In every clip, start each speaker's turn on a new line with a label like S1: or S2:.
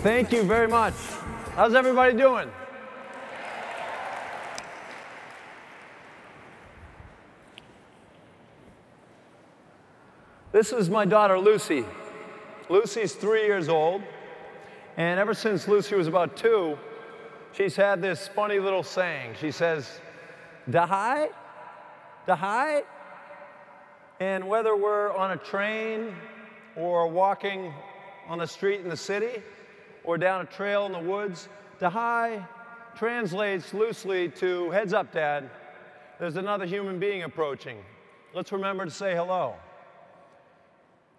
S1: Thank you very much. How's everybody doing? This is my daughter, Lucy. Lucy's 3 years old, and ever since Lucy was about 2, she's had this funny little saying. She says, "Da-hi, da-hi." And whether we're on a train or walking on the street in the city or down a trail in the woods, da-hi translates loosely to "heads up, Dad. There's another human being approaching. Let's remember to say hello."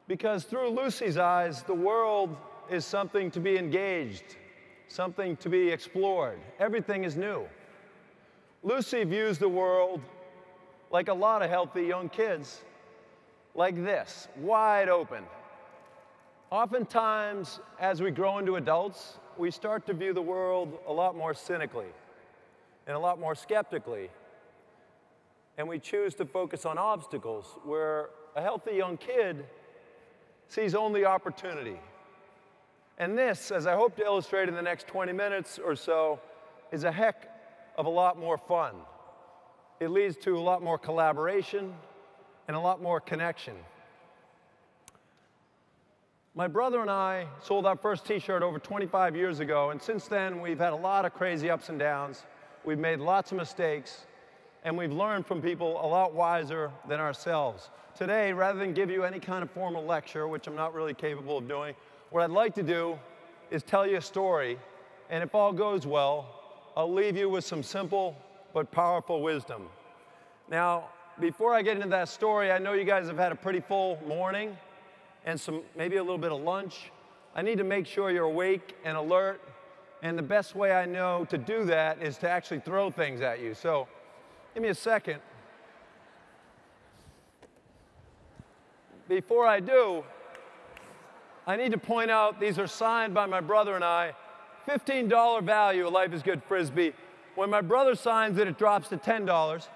S1: Because through Lucy's eyes, the world is something to be engaged, something to be explored. Everything is new. Lucy views the world, like a lot of healthy young kids, like this, wide open. Oftentimes, as we grow into adults, we start to view the world a lot more cynically and a lot more skeptically. And we choose to focus on obstacles, where a healthy young kid sees only opportunity. And this, as I hope to illustrate in the next 20 minutes or so, is a heck of a lot more fun. It leads to a lot more collaboration and a lot more connection. My brother and I sold our first t-shirt over 25 years ago, and since then we've had a lot of crazy ups and downs. We've made lots of mistakes, and we've learned from people a lot wiser than ourselves. Today, rather than give you any kind of formal lecture, which I'm not really capable of doing, what I'd like to do is tell you a story, and if all goes well, I'll leave you with some simple but powerful wisdom. Now, before I get into that story, I know you guys have had a pretty full morning and maybe a little bit of lunch. I need to make sure you're awake and alert, and the best way I know to do that is to actually throw things at you. So, give me a second. Before I do, I need to point out these are signed by my brother and I. $15 value, a Life is Good Frisbee. When my brother signs it, it drops to $10.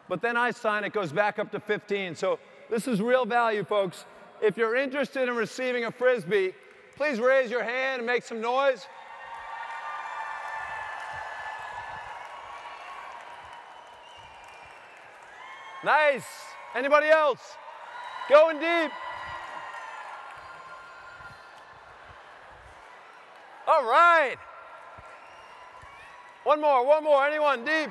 S1: But then I sign it, goes back up to 15. So this is real value, folks. If you're interested in receiving a Frisbee, please raise your hand and make some noise. Nice. Anybody else? Going deep. All right. One more. Anyone deep?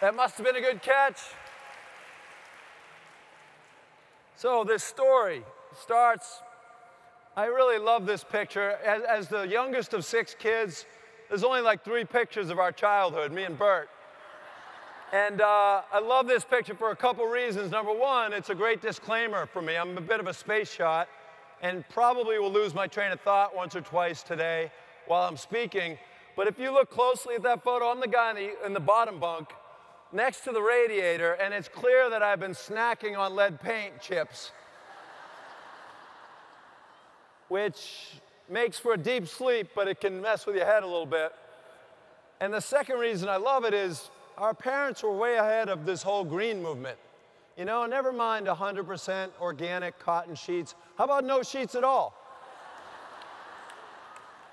S1: That must have been a good catch. So this story starts, I really love this picture. As the youngest of 6 kids, there's only like 3 pictures of our childhood, me and Bert. And I love this picture for a couple reasons. Number one, it's a great disclaimer for me. I'm a bit of a space shot and probably will lose my train of thought once or twice today while I'm speaking. But if you look closely at that photo, I'm the guy in the bottom bunk next to the radiator, and it's clear that I've been snacking on lead paint chips, which makes for a deep sleep, but it can mess with your head a little bit. And the second reason I love it is our parents were way ahead of this whole green movement. You know, never mind 100% organic cotton sheets. How about no sheets at all?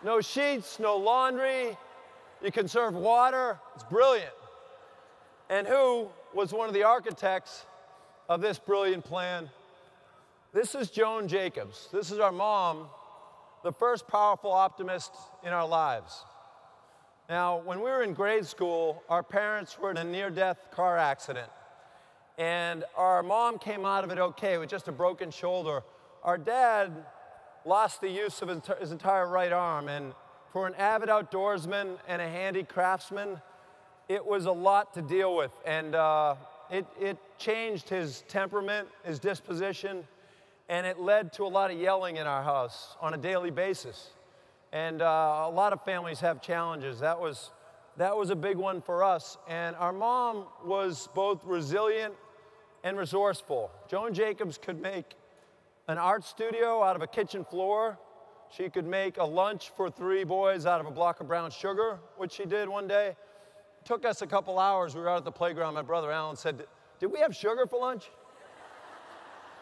S1: No sheets, no laundry. You conserve water. It's brilliant. And who was one of the architects of this brilliant plan? This is Joan Jacobs. This is our mom, the first powerful optimist in our lives. Now, when we were in grade school, our parents were in a near-death car accident. And our mom came out of it okay with just a broken shoulder. Our dad lost the use of his entire right arm. And for an avid outdoorsman and a handy craftsman, it was a lot to deal with. And it changed his temperament, his disposition, and it led to a lot of yelling in our house on a daily basis. And a lot of families have challenges. That was a big one for us. And our mom was both resilient and resourceful. Joan Jacobs could make an art studio out of a kitchen floor. She could make a lunch for 3 boys out of a block of brown sugar, which she did one day. It took us a couple hours. We were out at the playground. My brother Alan said, Did we have sugar for lunch?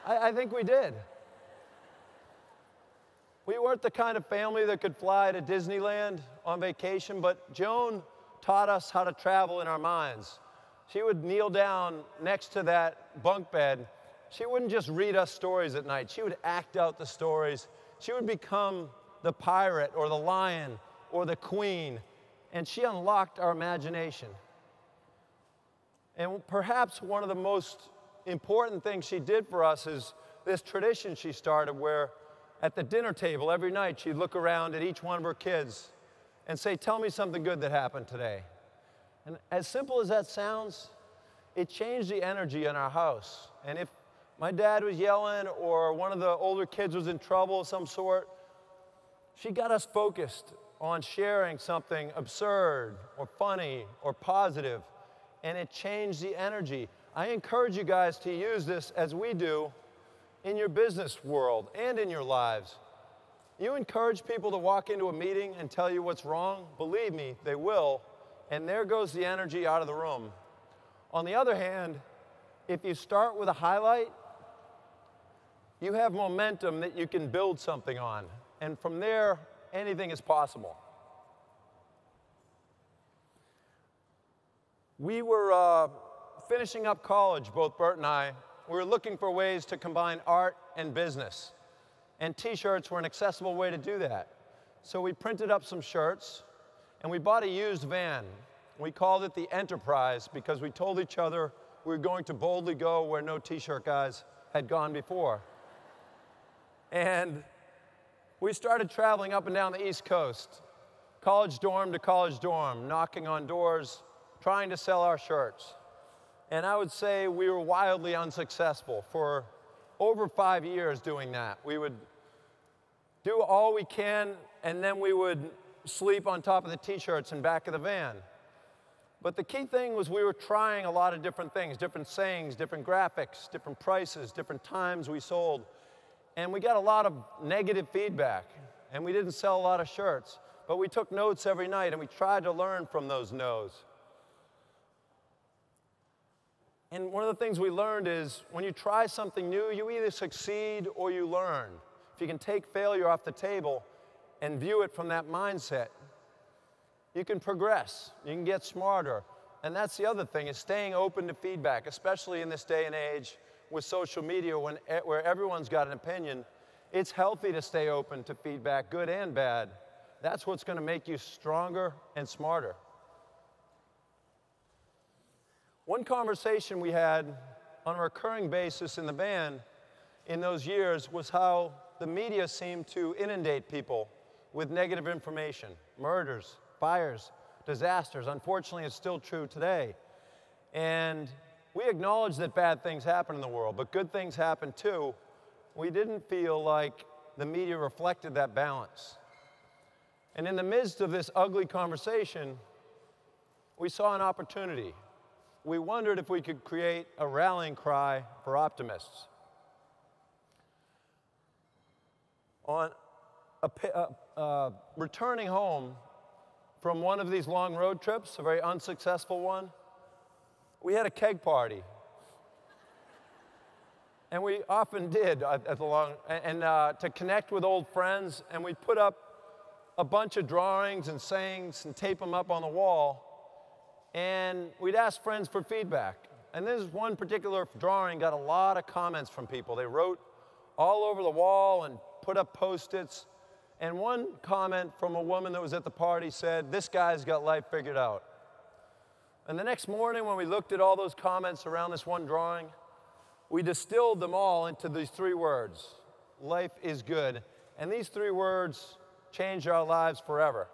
S1: I think we did. We weren't the kind of family that could fly to Disneyland on vacation, but Joan taught us how to travel in our minds. She would kneel down next to that bunk bed. She wouldn't just read us stories at night. She would act out the stories. She would become the pirate or the lion or the queen, and she unlocked our imagination. And perhaps one of the most important things she did for us is this tradition she started where at the dinner table every night she'd look around at each one of her kids and say, tell me something good that happened today. And as simple as that sounds, it changed the energy in our house. And if my dad was yelling or one of the older kids was in trouble of some sort, she got us focused on sharing something absurd or funny or positive, and it changed the energy. I encourage you guys to use this as we do in your business world and in your lives. You encourage people to walk into a meeting and tell you what's wrong, believe me, they will, and there goes the energy out of the room. On the other hand, if you start with a highlight, you have momentum that you can build something on, and from there, anything is possible. We were finishing up college, both Bert and I. We were looking for ways to combine art and business, and t-shirts were an accessible way to do that. So we printed up some shirts, and we bought a used van. We called it the Enterprise because we told each other we were going to boldly go where no t-shirt guys had gone before. And we started traveling up and down the East Coast, college dorm to college dorm, knocking on doors, trying to sell our shirts. And I would say we were wildly unsuccessful for over 5 years doing that. We would do all we can, and then we would sleep on top of the t-shirts in back of the van. But the key thing was we were trying a lot of different things, different sayings, different graphics, different prices, different times we sold. And we got a lot of negative feedback, and we didn't sell a lot of shirts. But we took notes every night, and we tried to learn from those no's. And one of the things we learned is when you try something new, you either succeed or you learn. If you can take failure off the table and view it from that mindset, you can progress, you can get smarter. And that's the other thing, is staying open to feedback, especially in this day and age with social media where everyone's got an opinion. It's healthy to stay open to feedback, good and bad. That's what's going to make you stronger and smarter. One conversation we had on a recurring basis in the van in those years was how the media seemed to inundate people with negative information, murders, fires, disasters. Unfortunately, it's still true today. And we acknowledge that bad things happen in the world, but good things happen too. We didn't feel like the media reflected that balance. And in the midst of this ugly conversation, we saw an opportunity. We wondered if we could create a rallying cry for optimists. On returning home from one of these long road trips, a very unsuccessful one, we had a keg party. And we often did at the long, and to connect with old friends, and we put up a bunch of drawings and sayings and tape them up on the wall. And we'd ask friends for feedback. And this one particular drawing got a lot of comments from people. They wrote all over the wall and put up Post-its. And one comment from a woman that was at the party said, "This guy's got life figured out." And the next morning when we looked at all those comments around this one drawing, we distilled them all into these 3 words: life is good. And these 3 words changed our lives forever.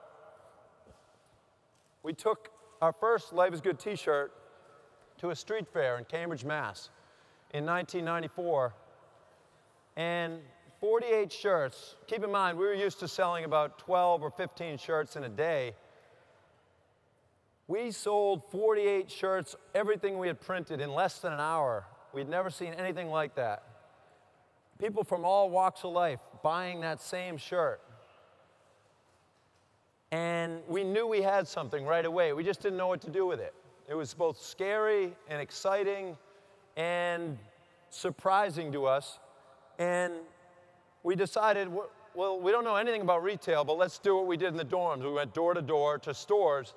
S1: We took our first Life is Good t-shirt to a street fair in Cambridge, Mass. in 1994. And 48 shirts. Keep in mind, we were used to selling about 12 or 15 shirts in a day. We sold 48 shirts, everything we had printed, in less than an hour. We'd never seen anything like that. People from all walks of life buying that same shirt. And we knew we had something right away. We just didn't know what to do with it. It was both scary and exciting and surprising to us. And we decided, well, we don't know anything about retail, but let's do what we did in the dorms. We went door to door to stores,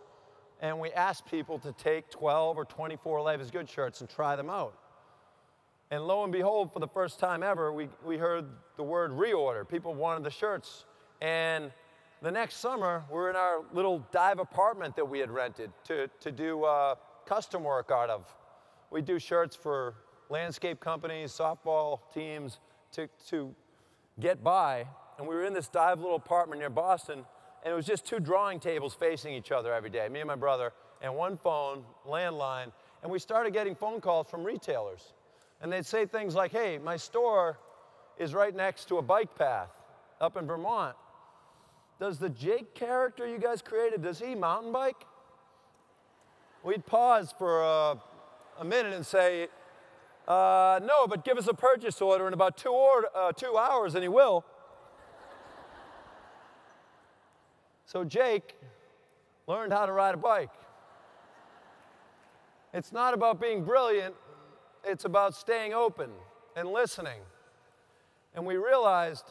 S1: and we asked people to take 12 or 24 Life is Good shirts and try them out. And lo and behold, for the first time ever, we heard the word reorder. People wanted the shirts. And the next summer, we're in our little dive apartment that we had rented to do custom work out of. We do shirts for landscape companies, softball teams to get by. And we were in this dive little apartment near Boston, and it was just 2 drawing tables facing each other every day, me and my brother, and 1 phone, landline. And we started getting phone calls from retailers. And they'd say things like, hey, my store is right next to a bike path up in Vermont. Does the Jake character you guys created, does he mountain bike? We'd pause for a minute and say, no, but give us a purchase order in about 2 hours and he will. So Jake learned how to ride a bike. It's not about being brilliant. It's about staying open and listening. And we realized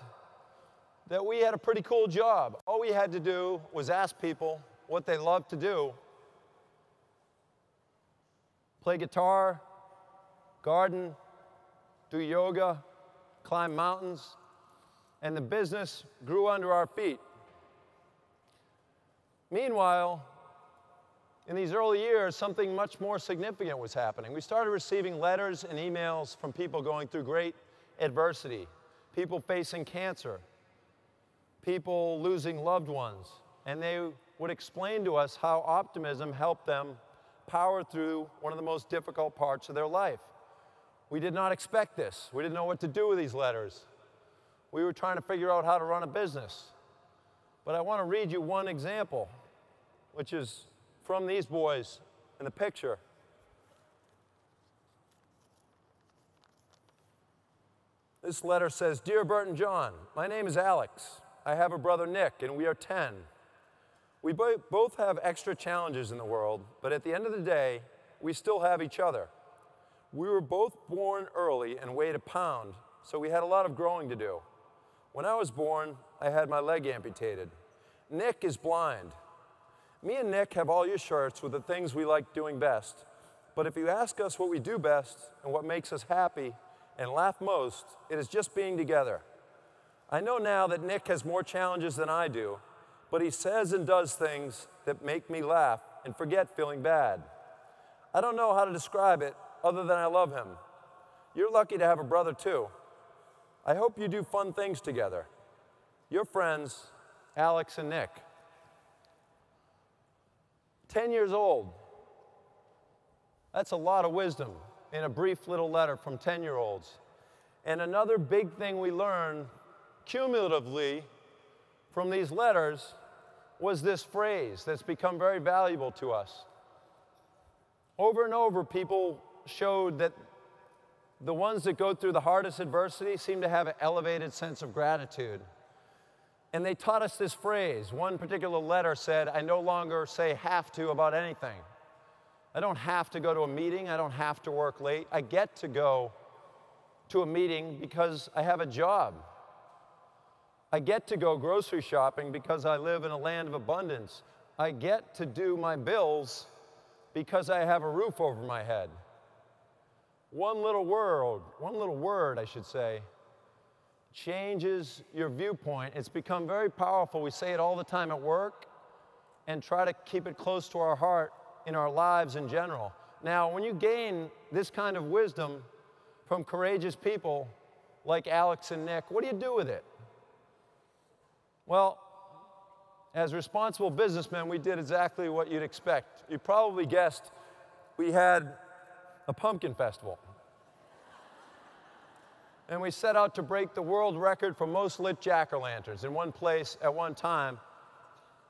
S1: that we had a pretty cool job. All we had to do was ask people what they loved to do. Play guitar, garden, do yoga, climb mountains, and the business grew under our feet. Meanwhile, in these early years, something much more significant was happening. We started receiving letters and emails from people going through great adversity, people facing cancer, people losing loved ones, and they would explain to us how optimism helped them power through one of the most difficult parts of their life. We did not expect this. We didn't know what to do with these letters. We were trying to figure out how to run a business. But I want to read you one example, which is from these boys in the picture. This letter says, Dear Bert and John, my name is Alex. I have a brother, Nick, and we are 10. We both have extra challenges in the world, but at the end of the day, we still have each other. We were both born early and weighed a pound, so we had a lot of growing to do. When I was born, I had my leg amputated. Nick is blind. Me and Nick have all your shirts with the things we like doing best, but if you ask us what we do best and what makes us happy and laugh most, it is just being together. I know now that Nick has more challenges than I do, but he says and does things that make me laugh and forget feeling bad. I don't know how to describe it other than I love him. You're lucky to have a brother too. I hope you do fun things together. Your friends, Alex and Nick. 10 years old. That's a lot of wisdom in a brief little letter from 10-year-olds. And another big thing we learned cumulatively from these letters was this phrase that's become very valuable to us. Over and over, people showed that the ones that go through the hardest adversity seem to have an elevated sense of gratitude. And they taught us this phrase. One particular letter said, I no longer say have to about anything. I don't have to go to a meeting. I don't have to work late. I get to go to a meeting because I have a job. I get to go grocery shopping because I live in a land of abundance. I get to do my bills because I have a roof over my head. One little word, I should say, changes your viewpoint. It's become very powerful. We say it all the time at work and try to keep it close to our heart in our lives in general. Now, when you gain this kind of wisdom from courageous people like Alex and Nick, what do you do with it? Well, as responsible businessmen, we did exactly what you'd expect. You probably guessed we had a pumpkin festival. And we set out to break the world record for most lit jack-o'-lanterns in one place at one time.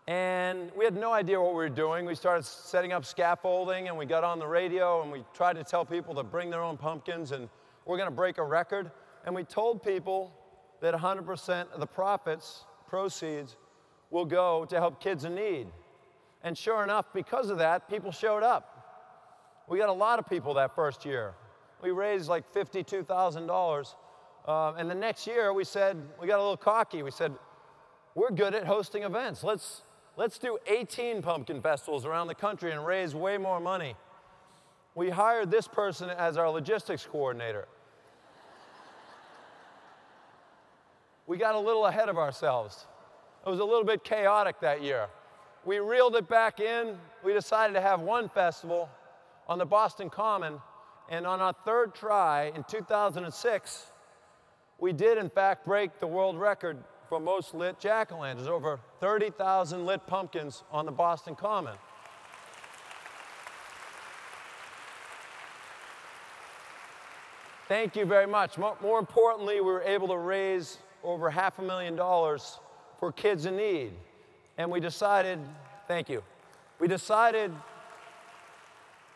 S1: And we had no idea what we were doing. We started setting up scaffolding, and we got on the radio, and we tried to tell people to bring their own pumpkins, and we're going to break a record. And we told people that 100% of the proceeds will go to help kids in need. And sure enough, because of that, people showed up. We got a lot of people that first year. We raised like $52,000. And the next year, we said, we got a little cocky. We said, we're good at hosting events. Let's do 18 pumpkin festivals around the country and raise way more money. We hired this person as our logistics coordinator. We got a little ahead of ourselves. It was a little bit chaotic that year. We reeled it back in. We decided to have one festival on the Boston Common, and on our third try in 2006, we did in fact break the world record for most lit jack-o'-lanterns, over 30,000 lit pumpkins on the Boston Common. Thank you very much. More importantly, we were able to raise over $500,000 for kids in need. And we decided, thank you, we decided,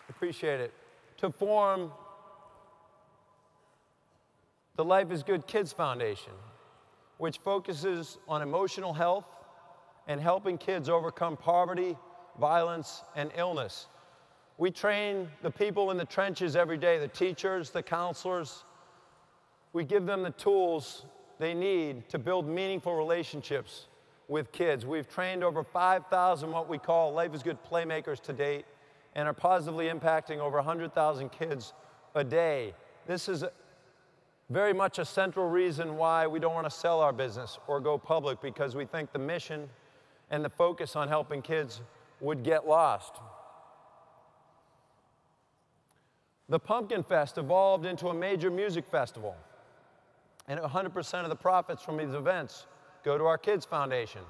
S1: appreciate it, to form the Life is Good Kids Foundation, which focuses on emotional health and helping kids overcome poverty, violence, and illness. We train the people in the trenches every day, the teachers, the counselors. We give them the tools they need to build meaningful relationships with kids. We've trained over 5,000 what we call Life is Good Playmakers to date, and are positively impacting over 100,000 kids a day. This is very much a central reason why we don't want to sell our business or go public, because we think the mission and the focus on helping kids would get lost. The Pumpkin Fest evolved into a major music festival, and 100% of the profits from these events go to our Kids Foundation.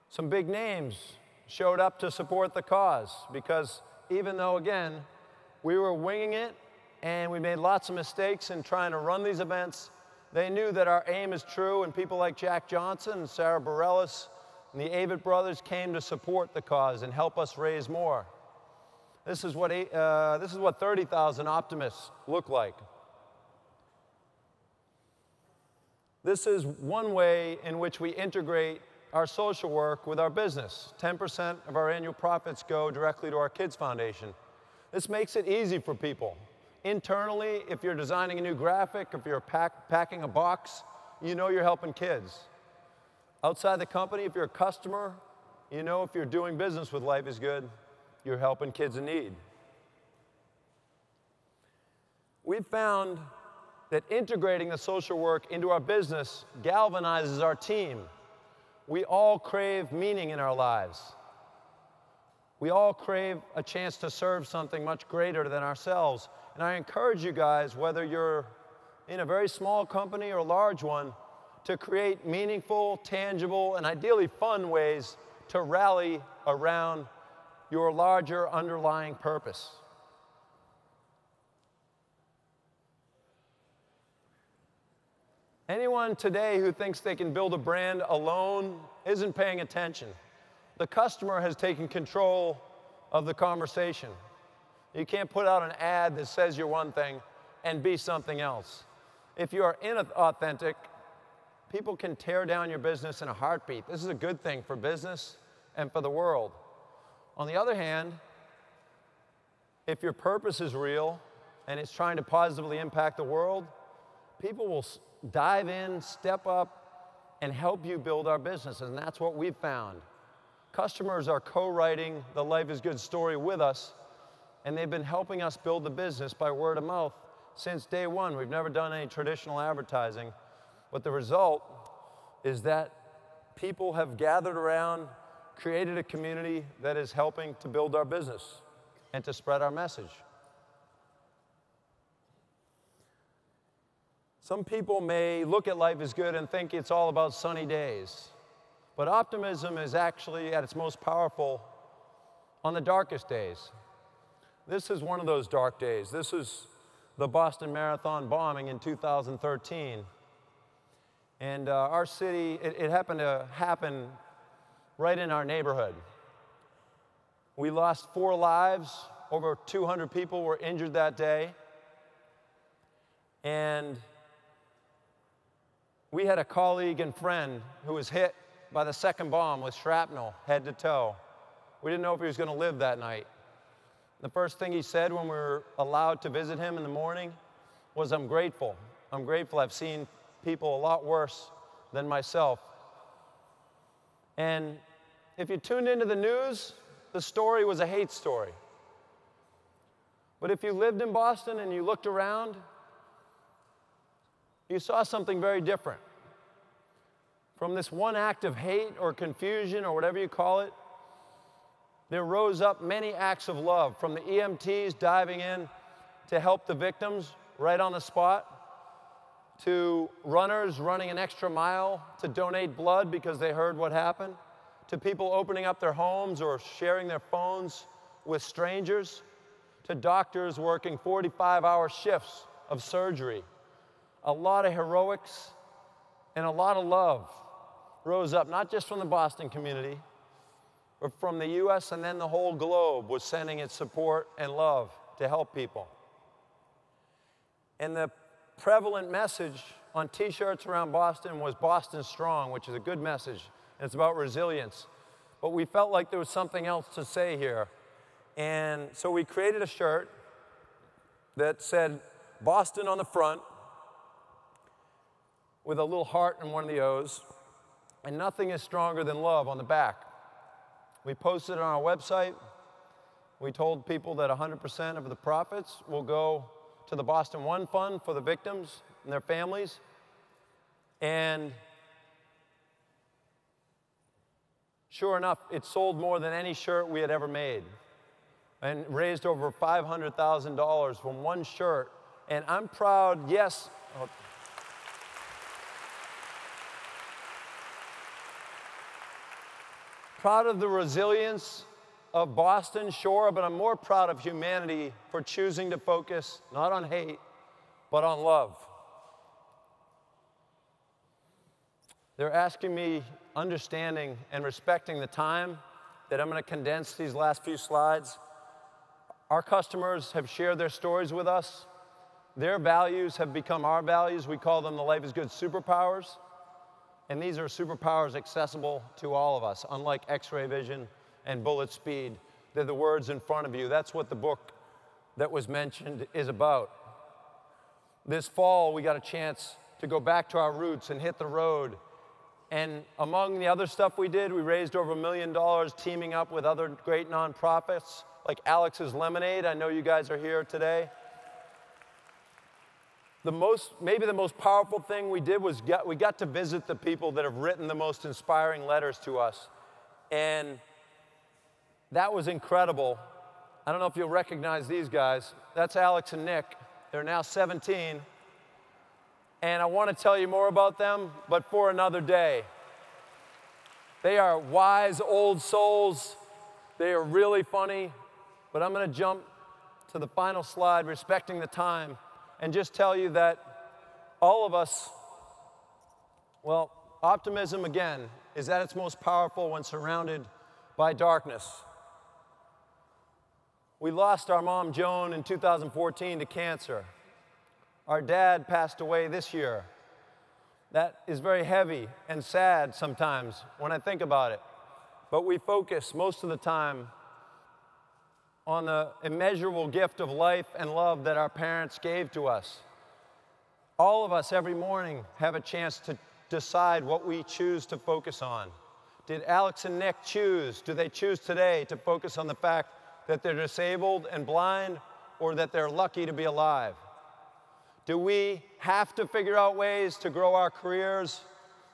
S1: Some big names showed up to support the cause, because even though, again, we were winging it and we made lots of mistakes in trying to run these events, they knew that our aim is true, and people like Jack Johnson and Sarah Bareilles and the Avett brothers came to support the cause and help us raise more. This is what 30,000 optimists look like. This is one way in which we integrate our social work with our business. 10% of our annual profits go directly to our Kids Foundation. This makes it easy for people. Internally, if you're designing a new graphic, if you're packing a box, you know you're helping kids. Outside the company, if you're a customer, you know if you're doing business with Life is Good, you're helping kids in need. We've found that integrating the social work into our business galvanizes our team. We all crave meaning in our lives. We all crave a chance to serve something much greater than ourselves. And I encourage you guys, whether you're in a very small company or a large one, to create meaningful, tangible, and ideally fun ways to rally around your larger underlying purpose. Anyone today who thinks they can build a brand alone isn't paying attention. The customer has taken control of the conversation. You can't put out an ad that says you're one thing and be something else. If you are inauthentic, people can tear down your business in a heartbeat. This is a good thing for business and for the world. On the other hand, if your purpose is real and it's trying to positively impact the world, people will dive in, step up, and help you build our business, and that's what we've found. Customers are co-writing the Life is Good story with us, and they've been helping us build the business by word of mouth since day one. We've never done any traditional advertising, but the result is that people have gathered around, created a community that is helping to build our business and to spread our message. Some people may look at Life is Good and think it's all about sunny days, but optimism is actually at its most powerful on the darkest days. This is one of those dark days. This is the Boston Marathon bombing in 2013. And our city, it happened to happen right in our neighborhood. We lost 4 lives. Over 200 people were injured that day. And we had a colleague and friend who was hit by the second bomb with shrapnel, head to toe. We didn't know if he was going to live that night. The first thing he said when we were allowed to visit him in the morning, was I'm grateful. I'm grateful. I've seen people a lot worse than myself. And if you tuned into the news, the story was a hate story. But if you lived in Boston and you looked around, you saw something very different. From this one act of hate or confusion or whatever you call it, there rose up many acts of love, from the EMTs diving in to help the victims right on the spot, to runners running an extra mile to donate blood because they heard what happened, to people opening up their homes or sharing their phones with strangers, to doctors working 45-hour shifts of surgery. A lot of heroics and a lot of love rose up, not just from the Boston community, but from the US, and then the whole globe was sending its support and love to help people. And the prevalent message on t-shirts around Boston was Boston Strong, which is a good message, and it's about resilience. But we felt like there was something else to say here. And so we created a shirt that said Boston on the front with a little heart in one of the O's, and nothing is stronger than love on the back. We posted it on our website. We told people that 100% of the profits will go to the Boston One Fund for the victims and their families. And sure enough, it sold more than any shirt we had ever made, and raised over $500,000 from one shirt. And I'm proud, yes. Proud of the resilience of Boston, sure, but I'm more proud of humanity for choosing to focus not on hate, but on love. They're asking me, understanding and respecting the time that I'm going to condense these last few slides. Our customers have shared their stories with us. Their values have become our values. We call them the Life is Good superpowers. And these are superpowers accessible to all of us, unlike X-ray vision and bullet speed. They're the words in front of you. That's what the book that was mentioned is about. This fall, we got a chance to go back to our roots and hit the road. And among the other stuff we did, we raised over $1 million teaming up with other great nonprofits like Alex's Lemonade. I know you guys are here today. Maybe the most powerful thing we did was we got to visit the people that have written the most inspiring letters to us. And that was incredible. I don't know if you'll recognize these guys. That's Alex and Nick. They're now 17. And I want to tell you more about them, but for another day. They are wise old souls. They are really funny. But I'm going to jump to the final slide, respecting the time, and just tell you that all of us, well, optimism, again, is at its most powerful when surrounded by darkness. We lost our mom, Joan, in 2014 to cancer. Our dad passed away this year. That is very heavy and sad sometimes when I think about it. But we focus most of the time on the immeasurable gift of life and love that our parents gave to us. All of us every morning have a chance to decide what we choose to focus on. Did Alex and Nick choose? Do they choose today to focus on the fact that they're disabled and blind, or that they're lucky to be alive? Do we have to figure out ways to grow our careers,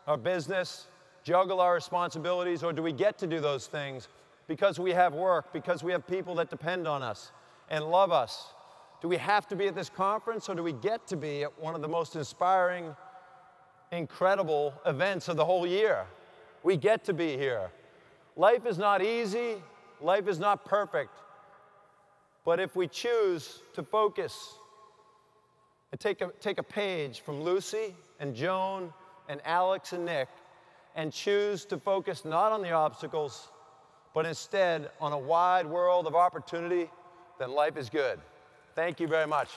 S1: our business, juggle our responsibilities, or do we get to do those things because we have work, because we have people that depend on us and love us? Do we have to be at this conference, or do we get to be at one of the most inspiring, incredible events of the whole year? We get to be here. Life is not easy. Life is not perfect. But if we choose to focus and take a page from Lucy and Joan and Alex and Nick and choose to focus not on the obstacles, but instead on a wide world of opportunity, then life is good. Thank you very much.